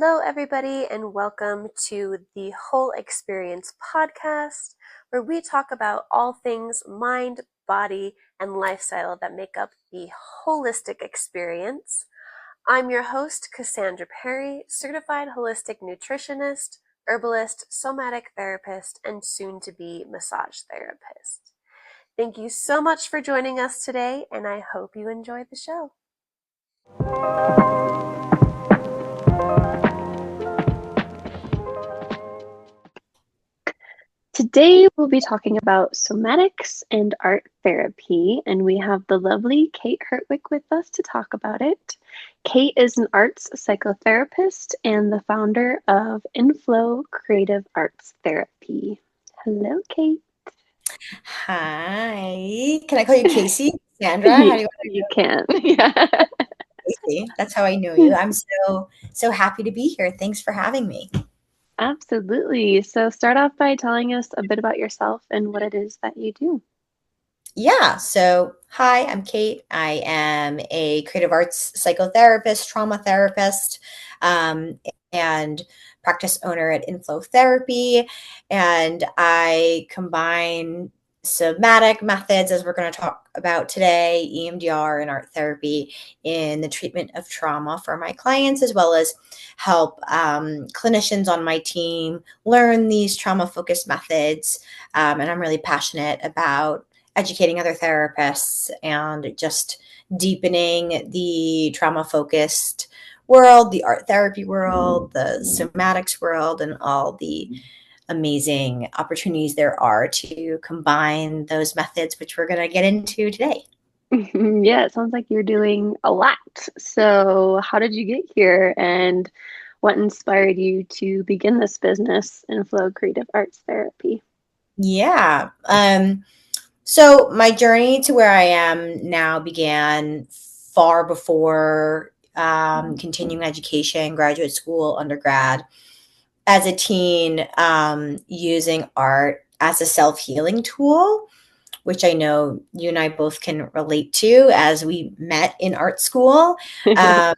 Hello, everybody, and welcome to the Whole Experience podcast, where we talk about all things mind, body, and lifestyle that make up the holistic experience. I'm your host, Cassandra Perry, certified holistic nutritionist, herbalist, somatic therapist, and soon to be massage therapist. Thank you so much for joining us today, and I hope you enjoy the show. Today we'll be talking about somatics and art therapy, and we have the lovely Kate Hertwick with us to talk about it. Kate is an arts psychotherapist and the founder of Inflow Creative Arts Therapy. Hello, Kate. Hi. Can I call you Casey? Sandra? How do you want You can. Yeah. Casey? That's how I know you. I'm so happy to be here. Thanks for having me. Absolutely. So start off by telling us a bit about yourself and what it is that you do. Yeah. So, hi, I'm Kate. I am a creative arts psychotherapist, trauma therapist, um, and practice owner at Inflow Therapy. And I combine somatic methods, as we're going to talk about today, EMDR and art therapy in the treatment of trauma for my clients, as well as help clinicians on my team learn these trauma focused methods. And I'm really passionate about educating other therapists and just deepening the trauma focused world, the art therapy world, the somatics world, and all the amazing opportunities there are to combine those methods, which we're going to get into today. Yeah, it sounds like you're doing a lot. So, how did you get here and what inspired you to begin this business, Inflow Creative Arts Therapy? Yeah. So my journey to where I am now began far before continuing education, graduate school, undergrad. As a teen, using art as a self-healing tool, which I know you and I both can relate to as we met in art school. Um,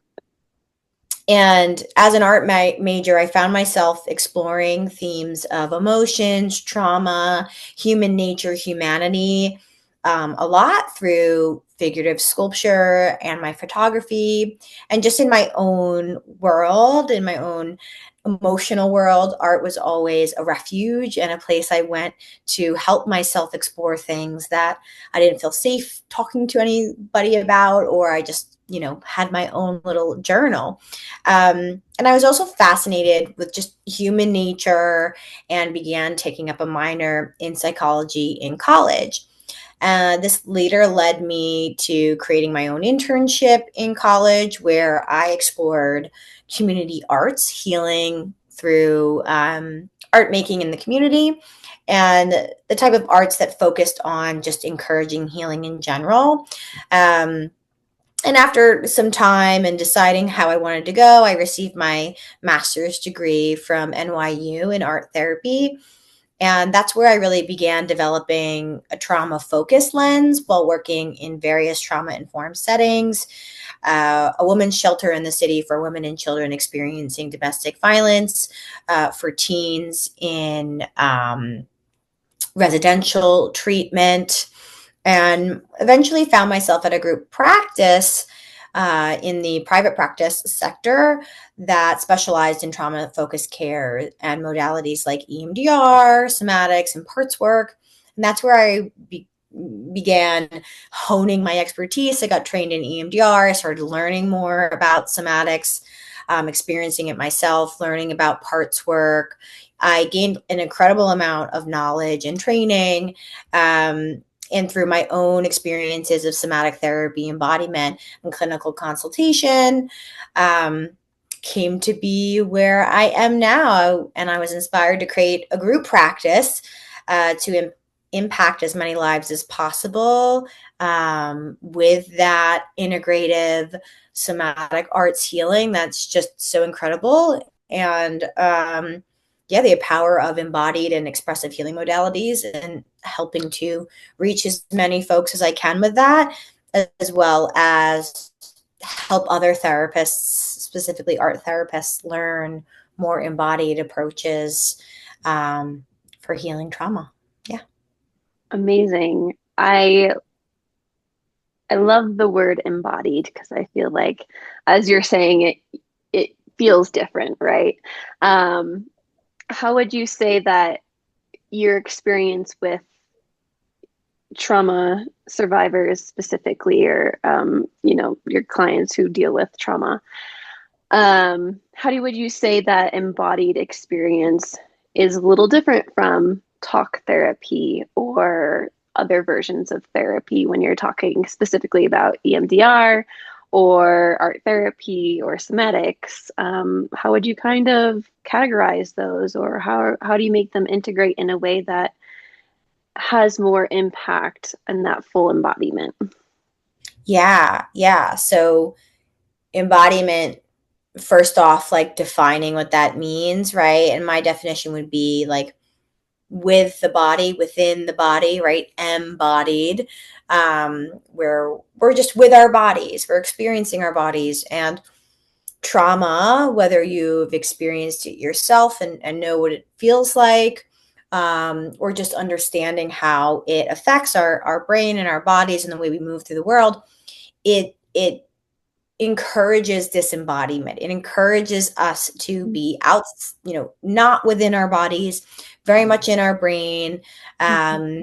and as an art major, I found myself exploring themes of emotions, trauma, human nature, humanity, a lot through figurative sculpture and my photography. And just in my own world, in my own emotional world, art was always a refuge and a place I went to help myself explore things that I didn't feel safe talking to anybody about, or I just, had my own little journal. And I was also fascinated with just human nature and began taking up a minor in psychology in college. This later led me to creating my own internship in college where I explored community arts, healing through art making in the community, and the type of arts that focused on just encouraging healing in general. And after some time and deciding how I wanted to go, I received my master's degree from NYU in art therapy. And that's where I really began developing a trauma focused lens while working in various trauma informed settings. A women's shelter in the city for women and children experiencing domestic violence, for teens in residential treatment, and eventually found myself at a group practice in the private practice sector that specialized in trauma focused care and modalities like EMDR, somatics, and parts work. And that's where I began honing my expertise. I got trained in EMDR. I started learning more about somatics, experiencing it myself, learning about parts work. I gained an incredible amount of knowledge and training. And through my own experiences of somatic therapy, embodiment, and clinical consultation, came to be where I am now. And I was inspired to create a group practice to impact as many lives as possible with that integrative somatic arts healing that's just so incredible. And the power of embodied and expressive healing modalities and helping to reach as many folks as I can with that, as well as help other therapists, specifically art therapists, learn more embodied approaches for healing trauma. Yeah. Amazing. I love the word embodied because I feel like as you're saying it feels different, right? Um, how would you say that your experience with trauma survivors specifically, or your clients who deal with trauma, would you say that embodied experience is a little different from talk therapy or other versions of therapy when you're talking specifically about EMDR or art therapy or somatics? How would you kind of categorize those, or how do you make them integrate in a way that has more impact and that full embodiment? Yeah. Yeah. So embodiment, first off, like defining what that means, right? And my definition would be like with the body, within the body, right? Embodied, where we're just with our bodies, we're experiencing our bodies. And trauma, whether you've experienced it yourself and know what it feels like, or just understanding how it affects our brain and our bodies and the way we move through the world, it encourages disembodiment. It encourages us to be out, not within our bodies, very much in our brain. I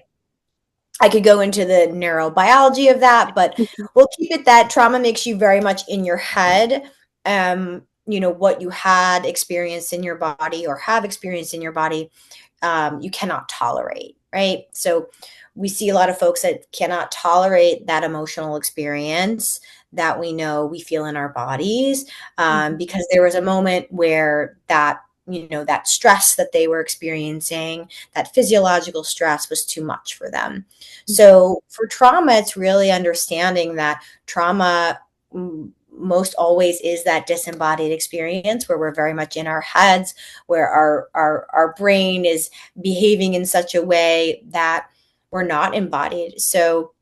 could go into the neurobiology of that, but we'll keep it that trauma makes you very much in your head. What you had experienced in your body or have experienced in your body, you cannot tolerate, right? So we see a lot of folks that cannot tolerate that emotional experience that we know we feel in our bodies, because there was a moment where that stress that they were experiencing, that physiological stress was too much for them. So for trauma, it's really understanding that trauma most always is that disembodied experience where we're very much in our heads, where our brain is behaving in such a way that we're not embodied. So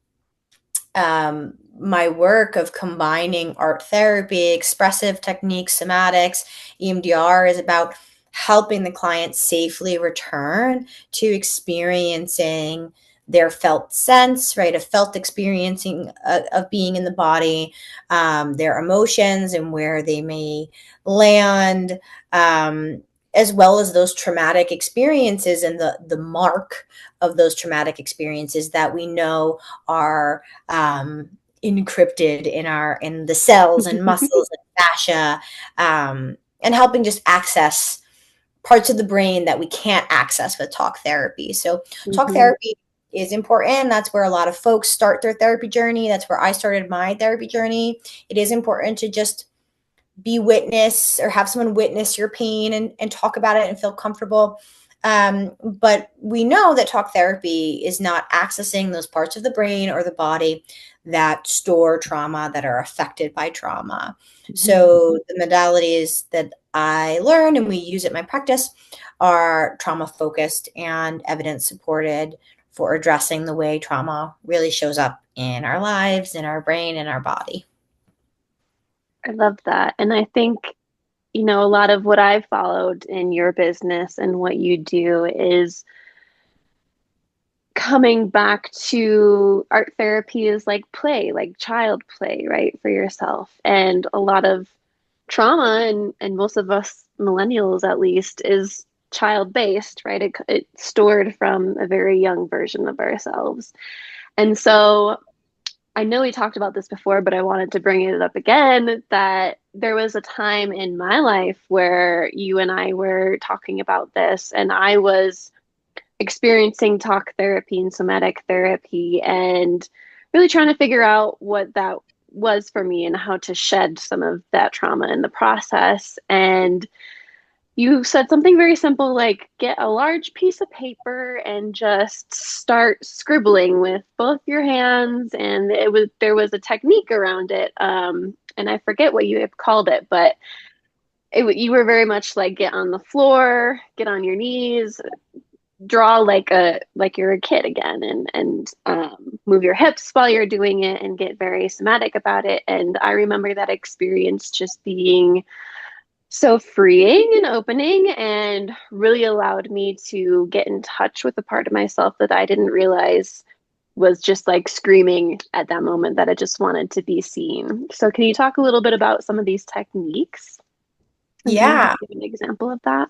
my work of combining art therapy, expressive techniques, somatics, EMDR is about helping the client safely return to experiencing their felt sense, right? A felt experiencing of being in the body, their emotions and where they may land, as well as those traumatic experiences and the mark of those traumatic experiences that we know are encrypted in the cells and muscles and fascia, and helping just access parts of the brain that we can't access with talk therapy. So talk therapy is important. That's where a lot of folks start their therapy journey. That's where I started my therapy journey. It is important to just be witness or have someone witness your pain and talk about it and feel comfortable. But we know that talk therapy is not accessing those parts of the brain or the body that store trauma, that are affected by trauma. So the modalities that I learn and we use at my practice are trauma focused and evidence supported for addressing the way trauma really shows up in our lives, in our brain, in our body. I love that. And I think, a lot of what I've followed in your business and what you do is coming back to art therapy is like play, like child play, right, for yourself. And a lot of trauma, and most of us millennials at least, is child based, right? It's stored from a very young version of ourselves. And so I know we talked about this before, but I wanted to bring it up again, that there was a time in my life where you and I were talking about this, and I was experiencing talk therapy and somatic therapy and really trying to figure out what that was for me and how to shed some of that trauma in the process. And you said something very simple like get a large piece of paper and just start scribbling with both your hands, and there was a technique around it, and I forget what you had called it, but you were very much like get on the floor, get on your knees, draw like you're a kid again, and move your hips while you're doing it and get very somatic about it. And I remember that experience just being so freeing and opening, and really allowed me to get in touch with a part of myself that I didn't realize was just like screaming at that moment, that it just wanted to be seen. So can you talk a little bit about some of these techniques and kind of Yeah. give an example of that?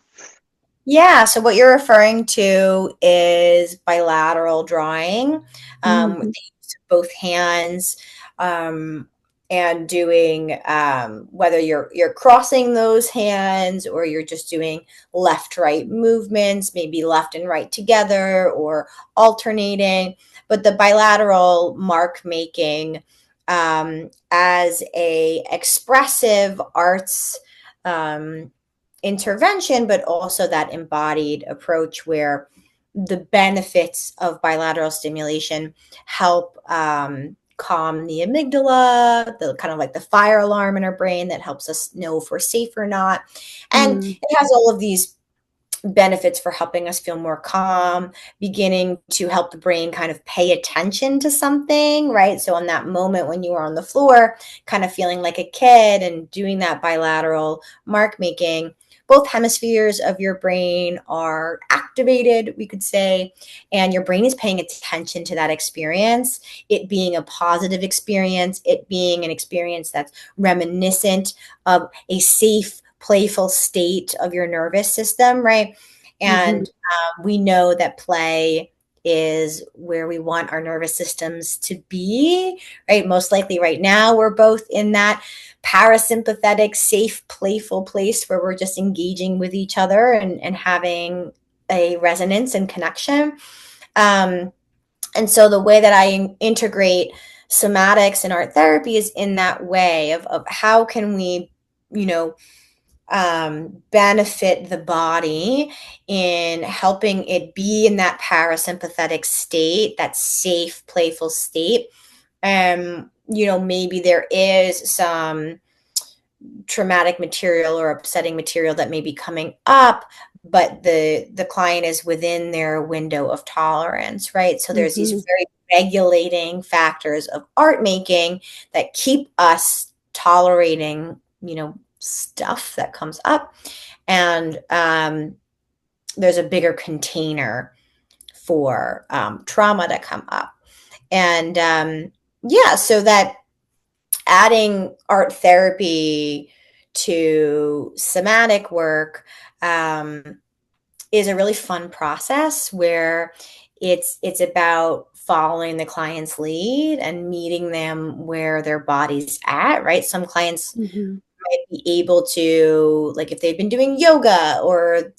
Yeah, so what you're referring to is bilateral drawing, with Mm-hmm. the use of both hands, um, and doing, whether you're crossing those hands or you're just doing left-right movements, maybe left and right together or alternating. But the bilateral mark making, as a expressive arts, um, intervention, but also that embodied approach where the benefits of bilateral stimulation help, calm the amygdala, the kind of like the fire alarm in our brain that helps us know if we're safe or not. And Mm-hmm. it has all of these benefits for helping us feel more calm, beginning to help the brain kind of pay attention to something, right? So, in that moment when you are on the floor, kind of feeling like a kid and doing that bilateral mark making, both hemispheres of your brain are activated, we could say, and your brain is paying attention to that experience, it being a positive experience, it being an experience that's reminiscent of a safe, playful state of your nervous system, right? Mm-hmm. And we know that play is where we want our nervous systems to be, right? Most likely right now, we're both in that parasympathetic, safe, playful place where we're just engaging with each other and having a resonance and connection. Um, and so the way that I integrate somatics and art therapy is in that way of how can we, you know, benefit the body in helping it be in that parasympathetic state, that safe, playful state. Maybe there is some traumatic material or upsetting material that may be coming up, but the client is within their window of tolerance, right? So there's these Mm-hmm. very regulating factors of art making that keep us tolerating, stuff that comes up, and there's a bigger container for trauma to come up. And yeah, so that adding art therapy to somatic work, um, is a really fun process where it's about following the client's lead and meeting them where their body's at, right? Some clients Mm-hmm. might be able to, like, if they've been doing yoga or,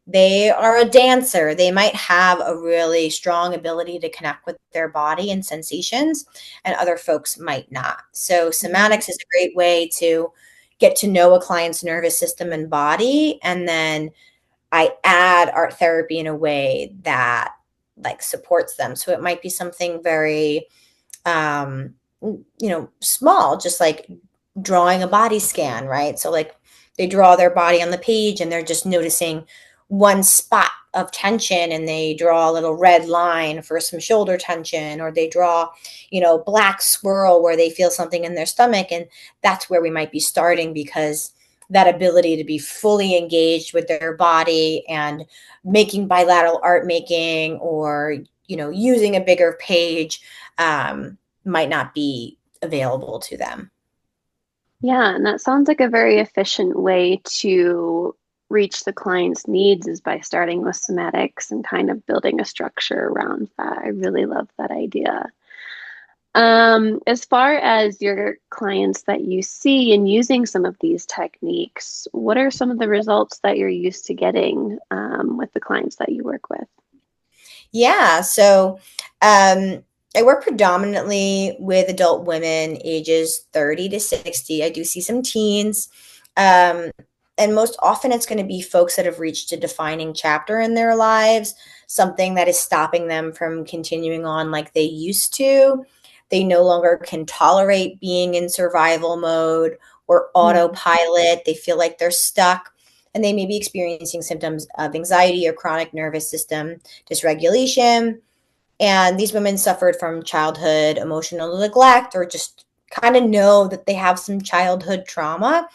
they are a dancer, they might have a really strong ability to connect with their body and sensations, and other folks might not. So, Right. somatics is a great way to get to know a client's nervous system and body. And then I add art therapy in a way that like supports them. So, it might be something very, um, small, just like drawing a body scan, right? So like they draw their body on the page and they're just noticing one spot of tension, and they draw a little red line for some shoulder tension, or they draw, black swirl where they feel something in their stomach. And that's where we might be starting, because that ability to be fully engaged with their body and making bilateral art making, or, using a bigger page, might not be available to them. Yeah, and that sounds like a very efficient way to reach the client's needs, is by starting with somatics and kind of building a structure around that. I really love that idea. As far as your clients that you see and using some of these techniques, what are some of the results that you're used to getting with the clients that you work with? Yeah. So I work predominantly with adult women ages 30 to 60. I do see some teens. Um, and most often it's going to be folks that have reached a defining chapter in their lives, something that is stopping them from continuing on like they used to. They no longer can tolerate being in survival mode or Mm-hmm. autopilot. They feel like they're stuck. and they may be experiencing symptoms of anxiety or chronic nervous system dysregulation. And these women suffered from childhood emotional neglect, or just kind of know that they have some childhood trauma,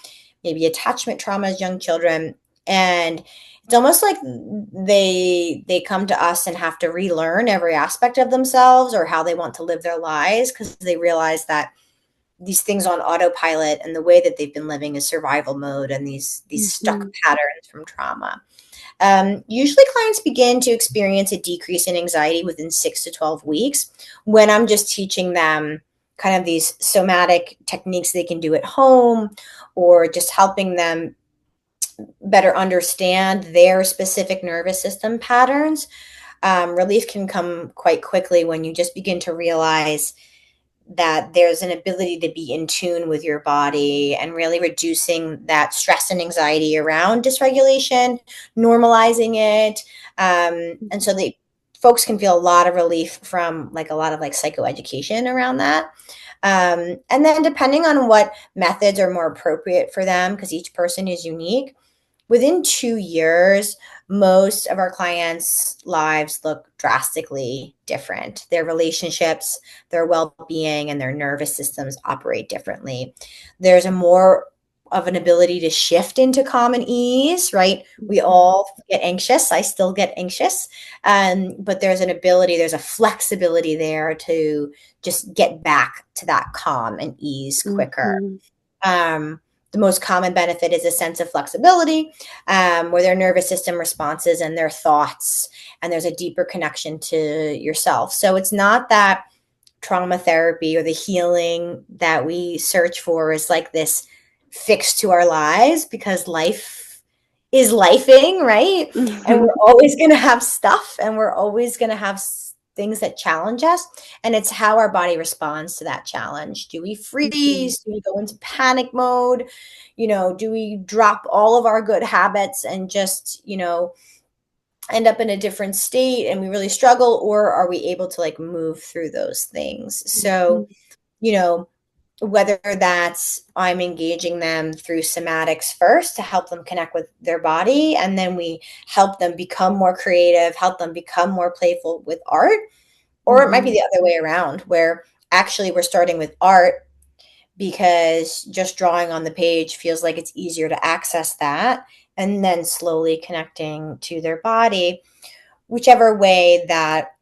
maybe attachment trauma as young children. And it's almost like they come to us and have to relearn every aspect of themselves or how they want to live their lives, because they realize that these things on autopilot and the way that they've been living is survival mode, and these stuck patterns from trauma. Usually clients begin to experience a decrease in anxiety within 6 to 12 weeks when I'm just teaching them kind of these somatic techniques they can do at home, or just helping them better understand their specific nervous system patterns. Relief can come quite quickly when you just begin to realize that there's an ability to be in tune with your body, and really reducing that stress and anxiety around dysregulation, normalizing it. And so folks can feel a lot of relief from like a lot of like psychoeducation around that. And then depending on what methods are more appropriate for them, because each person is unique, within 2 years, most of our clients' lives look drastically different. Their relationships, their well-being, and their nervous systems operate differently. There's a more of an ability to shift into calm and ease, right? We all get anxious. I still get anxious. But there's a flexibility there to just get back to that calm and ease quicker. The most common benefit is a sense of flexibility, where their nervous system responses and their thoughts, and there's a deeper connection to yourself. So it's not that trauma therapy or the healing that we search for is like this fix to our lives, because life is lifing, right? And we're always going to have stuff, and we're always going to have things that challenge us, and it's how our body responds to that challenge. Do we freeze? Do we go into panic mode? Do we drop all of our good habits and just end up in a different state and we really struggle, or are we able to like move through those things? So whether that's I'm engaging them through somatics first to help them connect with their body, and then we help them become more creative, help them become more playful with art. Or it might be the other way around, where actually we're starting with art because just drawing on the page feels like it's easier to access that, and then slowly connecting to their body. Whichever way that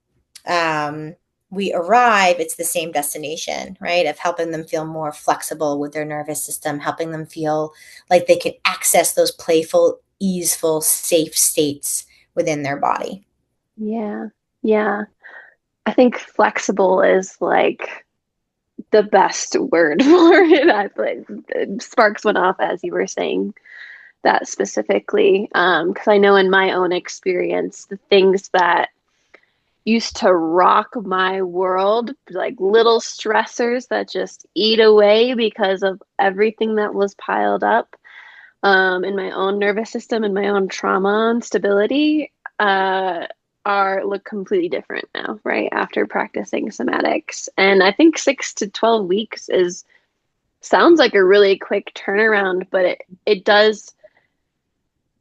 we arrive, it's the same destination, right? Of helping them feel more flexible with their nervous system, helping them feel like they can access those playful, easeful, safe states within their body. Yeah. Yeah. I think flexible is like the best word for it. I feel like sparks went off as you were saying that specifically. Because I know in my own experience, the things that used to rock my world, like little stressors that just eat away because of everything that was piled up in my own nervous system and my own trauma and stability, are look completely different now, right? After practicing somatics. And I think 6 to 12 weeks is sounds like a really quick turnaround, but it does,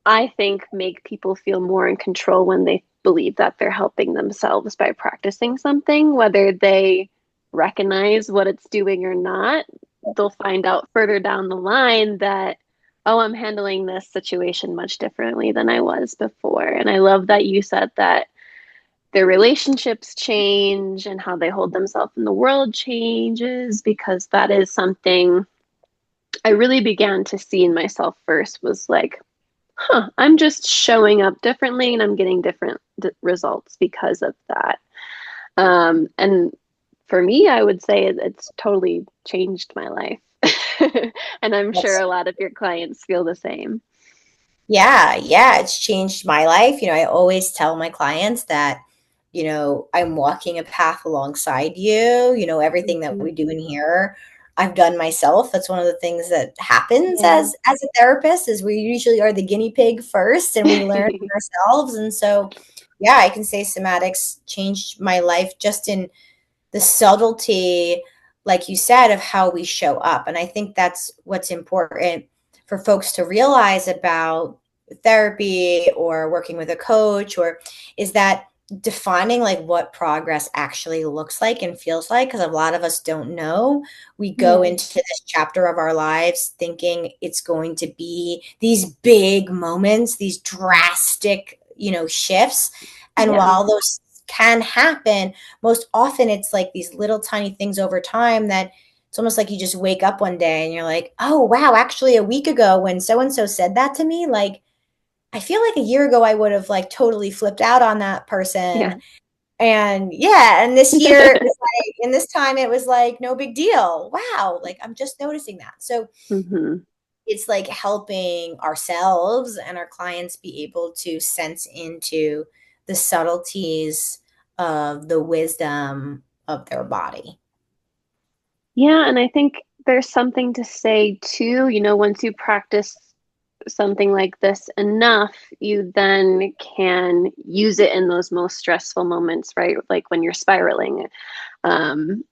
I think, make people feel more in control when they believe that they're helping themselves by practicing something, whether they recognize what it's doing or not. They'll find out further down the line that, oh, I'm handling this situation much differently than I was before. And I love that you said that their relationships change and how they hold themselves in the world changes, because that is something I really began to see in myself first, was like, I'm just showing up differently and I'm getting different results because of that. And for me, I would say it's totally changed my life. And I'm sure a lot of your clients feel the same. Yeah, it's changed my life. I always tell my clients that, I'm walking a path alongside you. Everything that we do in here, I've done myself. That's one of the things that happens as a therapist, is we usually are the guinea pig first and we learn ourselves. And so, yeah, I can say somatics changed my life just in the subtlety, like you said, of how we show up. And I think that's what's important for folks to realize about therapy or working with a coach, or is that defining like what progress actually looks like and feels like, because a lot of us don't know. We go Yeah. into this chapter of our lives thinking it's going to be these big moments, these drastic, shifts. And Yeah. while those can happen, most often it's like these little tiny things over time that it's almost like you just wake up one day and you're like, oh wow, actually a week ago when so and so said that to me, like I feel like a year ago I would have like totally flipped out on that Yeah. person. And yeah, and this year it was like, and this time it was like no big deal. Wow, like I'm just noticing that. So Hmm. it's like helping ourselves and our clients be able to sense into the subtleties of the wisdom of their body. Yeah, and I think there's something to say too, once you practice something like this enough, you then can use it in those most stressful moments, right? Like when you're spiraling. Um,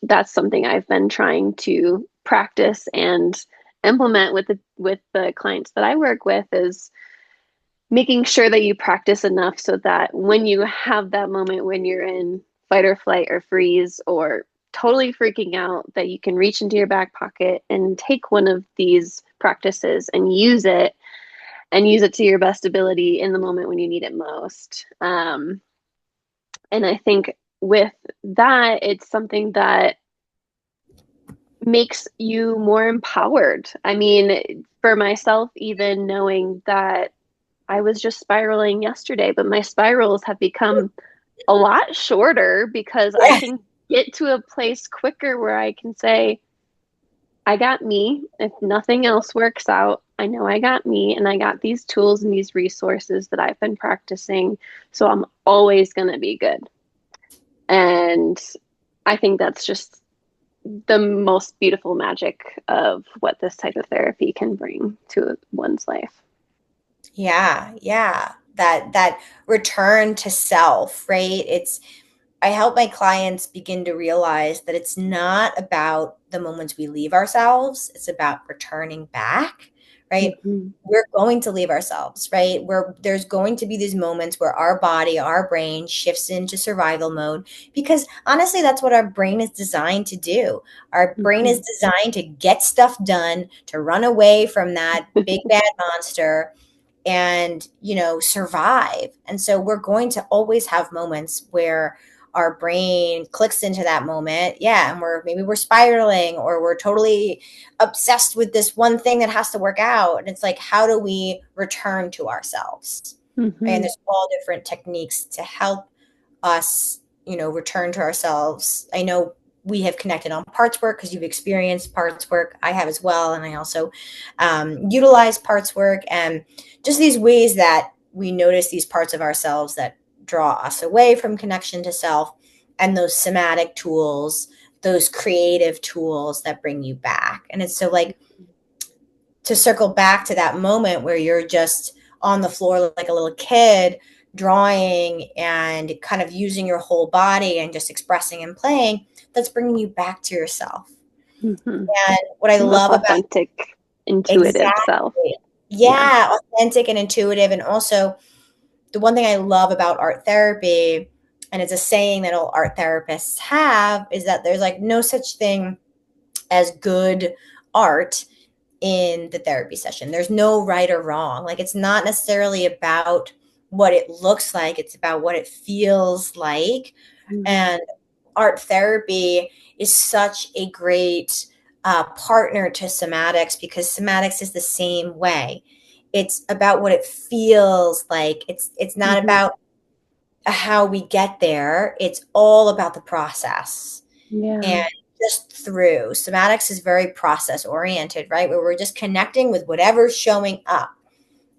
that's something I've been trying to practice and implement with the clients that I work with, is making sure that you practice enough so that when you have that moment when you're in fight or flight or freeze or totally freaking out, that you can reach into your back pocket and take one of these practices and use it to your best ability in the moment when you need it most. And I think with that, it's something that makes you more empowered. I mean, for myself, even knowing that I was just spiraling yesterday, but my spirals have become a lot shorter because I Yeah. can get to a place quicker where I can say, I got me. If nothing else works out, I know I got me, and I got these tools and these resources that I've been practicing. So I'm always going to be good. And I think that's just the most beautiful magic of what this type of therapy can bring to one's life. Yeah, yeah. That return to self, right? It's I help my clients begin to realize that it's not about the moments we leave ourselves, it's about returning back, right? Mm-hmm. We're going to leave ourselves, right? Where there's going to be these moments where our body, our brain shifts into survival mode, because honestly, that's what our brain is designed to do. Our brain Mm-hmm. is designed to get stuff done, to run away from that big bad monster and survive. And so we're going to always have moments where our brain clicks into that moment, yeah, and we're spiraling, or we're totally obsessed with this one thing that has to work out, and it's like, how do we return to ourselves, right? And Mm-hmm. there's all different techniques to help us return to ourselves. I know we have connected on parts work because you've experienced parts work. I have as well. And I also utilize parts work, and just these ways that we notice these parts of ourselves that draw us away from connection to self, and those somatic tools, those creative tools that bring you back. And it's so like, to circle back to that moment where you're just on the floor like a little kid drawing and kind of using your whole body and just expressing and playing, that's bringing you back to yourself. Mm-hmm. And what I The most love about authentic, intuitive self. exactly, Yeah. yeah, authentic and intuitive. And also the one thing I love about art therapy, and it's a saying that all art therapists have, is that there's like no such thing as good art in the therapy session. There's no right or wrong. Like, it's not necessarily about what it looks like, it's about what it feels like. Mm-hmm. And art therapy is such a great partner to somatics, because somatics is the same way. It's about what it feels like. It's not Mm-hmm. about how we get there. It's all about the process. Yeah. And just through somatics is very process oriented, right? Where we're just connecting with whatever's showing up.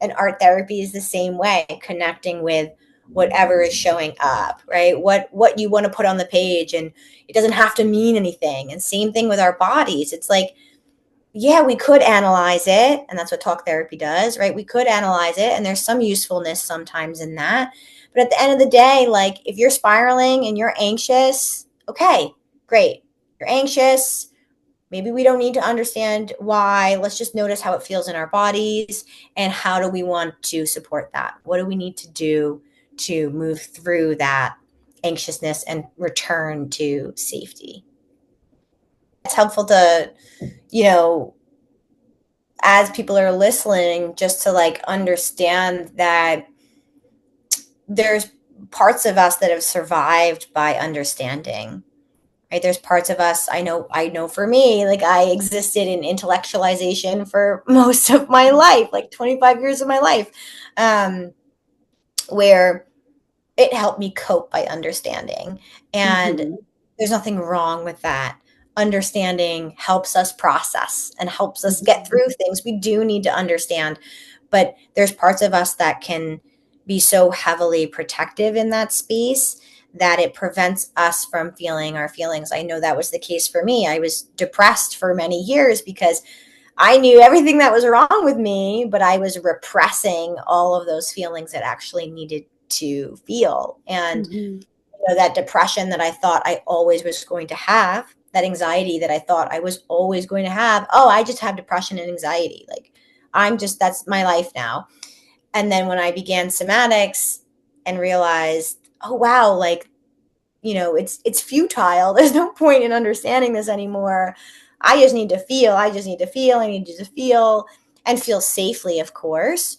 And art therapy is the same way, connecting with whatever is showing up, right? What you want to put on the page, and it doesn't have to mean anything. And same thing with our bodies. It's like, yeah, we could analyze it, and that's what talk therapy does, right? We could analyze it, and there's some usefulness sometimes in that. But at the end of the day, like, if you're spiraling and you're anxious, okay, great. You're anxious, Maybe we don't need to understand why. Let's just notice how it feels in our bodies, and how do we want to support that? What do we need to do to move through that anxiousness and return to safety? It's helpful to, you know, as people are listening, just to like understand that there's parts of us that have survived by understanding, right? There's parts of us, I know for me, like I existed in intellectualization for most of my life, like 25 years of my life, where it helped me cope by understanding. And there's nothing wrong with that. Understanding helps us process and helps us get through things. We do need to understand, but there's parts of us that can be so heavily protective in that space that it prevents us from feeling our feelings. I know that was the case for me. I was depressed for many years because I knew everything that was wrong with me, but I was repressing all of those feelings that actually needed to feel. And that depression that I thought I always was going to have, that anxiety that I thought I was always going to have. Oh, I just have depression and anxiety. Like that's my life now. And then when I began somatics and realized, oh wow, like, it's futile. There's no point in understanding this anymore. I just need to feel. I just need to feel. I need to feel and feel safely, of course.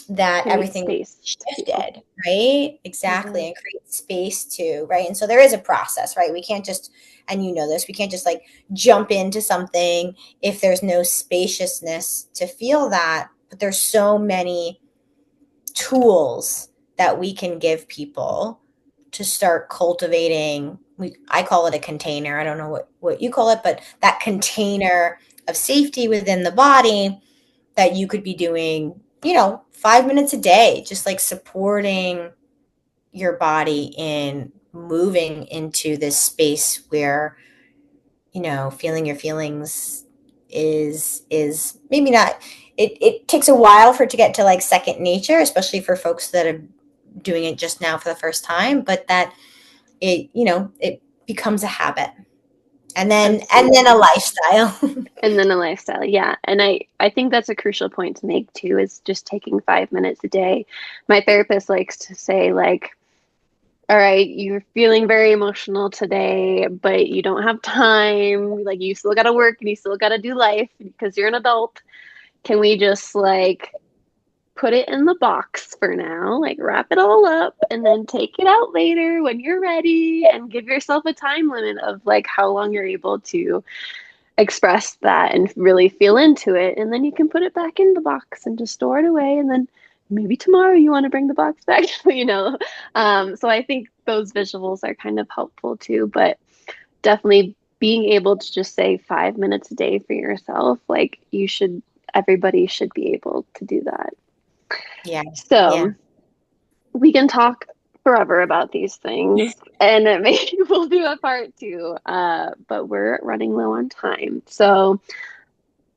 That Create everything space to feel. shifted, right? Exactly. And create space too, right? And so there is a process, right? We can't just, and we can't just like jump into something if there's no spaciousness to feel that. But there's so many tools that we can give people to start cultivating. I call it a container. I don't know what you call it, but that container of safety within the body that you could be doing, 5 minutes a day, just like supporting your body in moving into this space where, feeling your feelings is maybe not, it takes a while for it to get to like second nature, especially for folks that are doing it just now for the first time, but that it becomes a habit, and then a lifestyle. And then a lifestyle, yeah. And I think that's a crucial point to make too, is just taking 5 minutes a day. My therapist likes to say, like, all right, you're feeling very emotional today, but you don't have time. Like, you still got to work and you still got to do life because you're an adult. Can we just like put it in the box for now, like wrap it all up and then take it out later when you're ready, and give yourself a time limit of like how long you're able to express that and really feel into it, and then you can put it back in the box and just store it away, and then maybe tomorrow you want to bring the box back. So I think those visuals are kind of helpful too, but definitely being able to just say 5 minutes a day for yourself, like everybody should be able to do that. Yeah. So we can talk forever about these things, and maybe we'll do a part two, but we're running low on time. So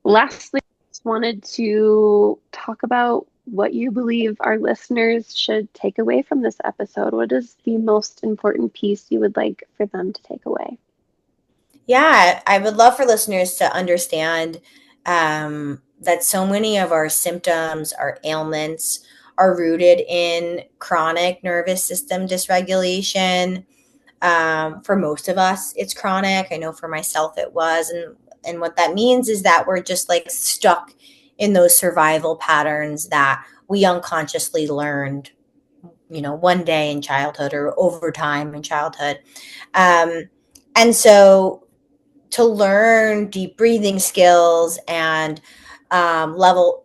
lastly, I just wanted to talk about what you believe our listeners should take away from this episode. What is the most important piece you would like for them to take away? Yeah, I would love for listeners to understand that so many of our symptoms, our ailments, are rooted in chronic nervous system dysregulation. For most of us, it's chronic. I know for myself it was, and what that means is that we're just like stuck in those survival patterns that we unconsciously learned, one day in childhood or over time in childhood. And so to learn deep breathing skills and level,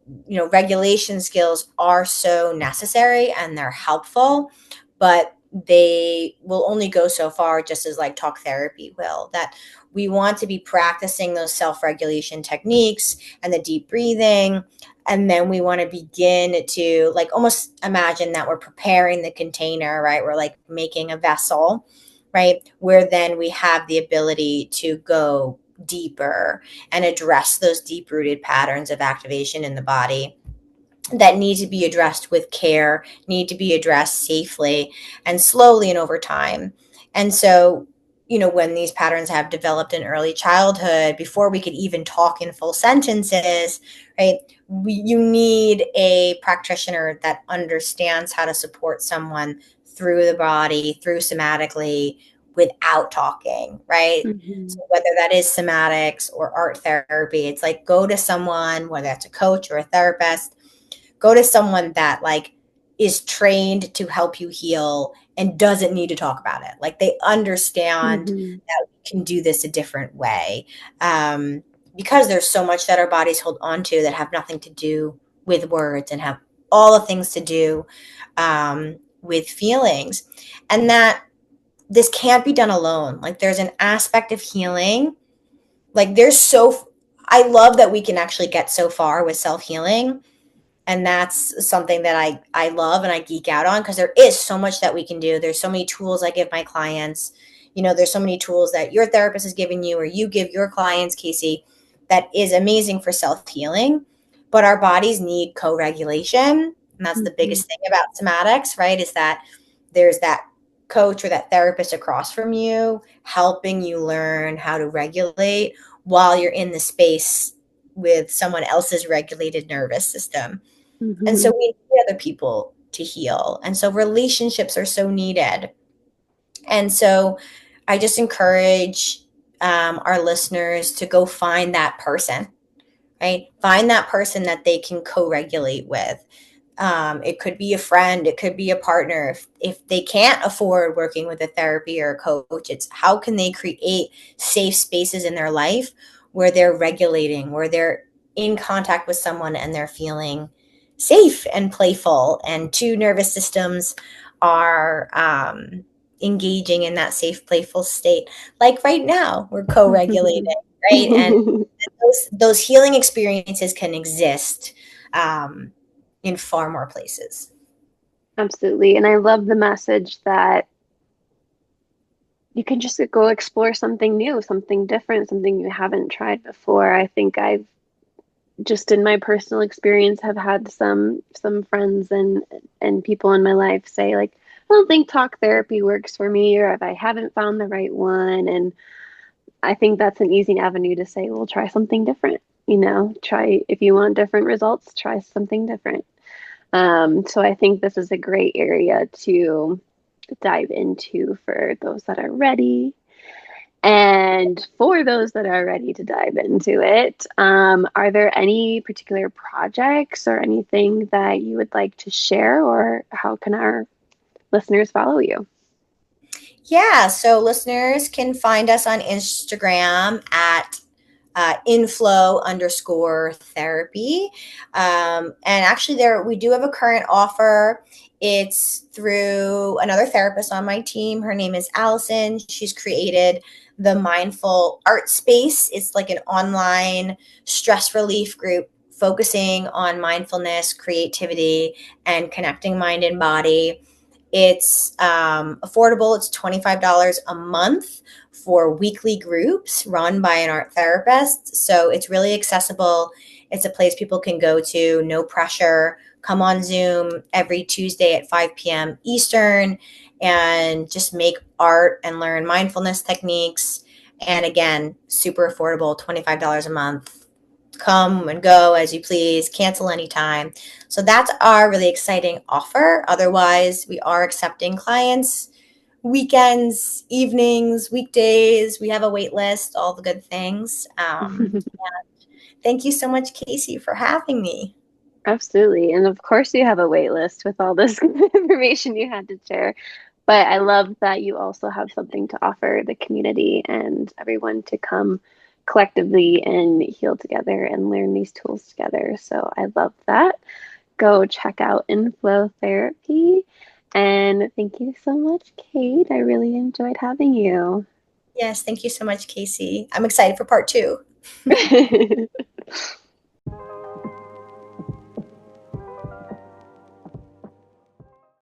regulation skills are so necessary and they're helpful, but they will only go so far, just as like talk therapy will. That we want to be practicing those self-regulation techniques and the deep breathing. And then we want to begin to like almost imagine that we're preparing the container, right? We're like making a vessel, right? Where then we have the ability to go deeper and address those deep rooted patterns of activation in the body that need to be addressed with care, need to be addressed safely and slowly and over time. And so when these patterns have developed in early childhood, before we could even talk in full sentences, right? You need a practitioner that understands how to support someone through the body, through somatically, without talking, right? Mm-hmm. So whether that is somatics or art therapy, it's like go to someone, whether that's a coach or a therapist, go to someone that like is trained to help you heal and doesn't need to talk about it. Like they understand Mm-hmm. that we can do this a different way. Because there's so much that our bodies hold on to that have nothing to do with words and have all the things to do with feelings. And that this can't be done alone. Like there's an aspect of healing. Like I love that we can actually get so far with self healing, and that's something that I love and I geek out on, because there is so much that we can do. There's so many tools I give my clients. There's so many tools that your therapist is giving you or you give your clients, Casey, that is amazing for self-healing. But our bodies need co-regulation. And that's the Mm-hmm. biggest thing about somatics, right? Is that there's that coach or that therapist across from you helping you learn how to regulate while you're in the space with someone else's regulated nervous system. And Mm-hmm. so we need other people to heal. And so relationships are so needed. And so I just encourage our listeners to go find that person, right? Find that person that they can co regulate with. It could be a friend, it could be a partner. If they can't afford working with a therapy or a coach, it's how can they create safe spaces in their life where they're regulating, where they're in contact with someone and they're feeling safe and playful, and two nervous systems are engaging in that safe, playful state. Like right now, we're co-regulating, right? And those healing experiences can exist. In far more places. Absolutely. And I love the message that you can just go explore something new, something different, something you haven't tried before. I think I've just in my personal experience have had some friends and people in my life say like, I don't think talk therapy works for me, or if I haven't found the right one. And I think that's an easy avenue to say, well, try something different. Try if you want different results, try something different. So I think this is a great area to dive into for those that are ready. And for those that are ready to dive into it, are there any particular projects or anything that you would like to share, or how can our listeners follow you? Yeah, so listeners can find us on Instagram at inflow_therapy. And actually, there we do have a current offer. It's through another therapist on my team. Her name is Allison. She's created the Mindful Art Space. It's like an online stress relief group focusing on mindfulness, creativity, and connecting mind and body. It's affordable. It's $25 a month for weekly groups run by an art therapist. So it's really accessible. It's a place people can go to, no pressure. Come on Zoom every Tuesday at 5 p.m. Eastern and just make art and learn mindfulness techniques. And again, super affordable, $25 a month. Come and go as you please, cancel anytime. So that's our really exciting offer. Otherwise, we are accepting clients weekends, evenings, weekdays. We have a wait list, all the good things. Thank you so much, Casey, for having me. Absolutely. And of course, you have a wait list with all this information you had to share. But I love that you also have something to offer the community and everyone to come collectively and heal together and learn these tools together. So I love that. Go check out Inflow Therapy. And thank you so much, Kate. I really enjoyed having you. Yes, thank you so much, Casey. I'm excited for part two.